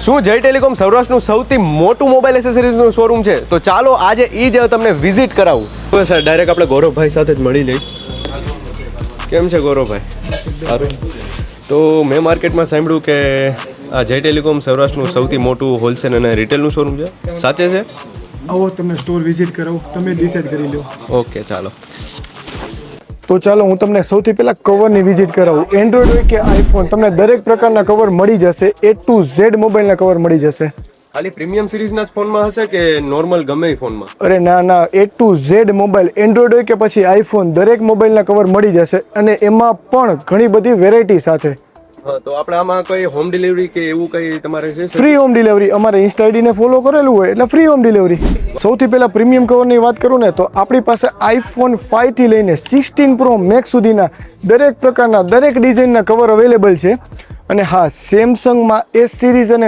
શું જય ટેલિકોમ સૌરાષ્ટ્રનું સૌથી મોટું મોબાઈલ એસેસરીઝનું શોરૂમ છે? તો ચાલો આજે એ જ તમને વિઝિટ કરાવું. તો સર ડાયરેક્ટ આપણે ગૌરવભાઈ સાથે જ મળી લઈ. કેમ છે ગૌરવભાઈ? સારું. તો મેં માર્કેટમાં સાંભળ્યું કે આ જય ટેલિકોમ સૌરાષ્ટ્રનું સૌથી મોટું હોલસેલ અને રિટેલનું શોરૂમ છે, સાચે છે? આવો તમને સ્ટોર વિઝિટ કરાવું, તમે ડિસાઈડ કરી લો. ઓકે ચાલો. તો ચાલો હું તમને સૌથી પહેલાં કવરની વિઝિટ કરાવું. એન્ડ્રોઈડ હોય કે આઈફોન, તમને દરેક પ્રકારના કવર મળી જશે. A to Z મોબાઈલના કવર મળી જશે. ખાલી પ્રીમિયમ સિરીઝના જ ફોનમાં હશે કે નોર્મલ ગમે એ ફોનમાં? અરે ના ના, A to Z mobile, Android હોય કે પછી આઈફોન, દરેક મોબાઈલના કવર મળી જશે અને એમાં પણ ઘણી બધી વેરાયટી સાથે. હા, તો આપણે આમાં કોઈ હોમ ડિલિવરી કે એવું કંઈ તમારે છે? Free home delivery. અમારે ઇન્સ્ટા આઈડીને ફોલો કરેલું હોય એટલે ફ્રી હોમ ડિલિવરી. સૌથી પહેલાં પ્રીમિયમ કવરની વાત કરું ને તો આપણી પાસે આઈફોન 5 થી લઈને 16 પ્રો મેક્સ સુધીના દરેક પ્રકારના દરેક ડિઝાઇનના કવર અવેલેબલ છે. અને હા, સેમસંગમાં S સિરીઝ અને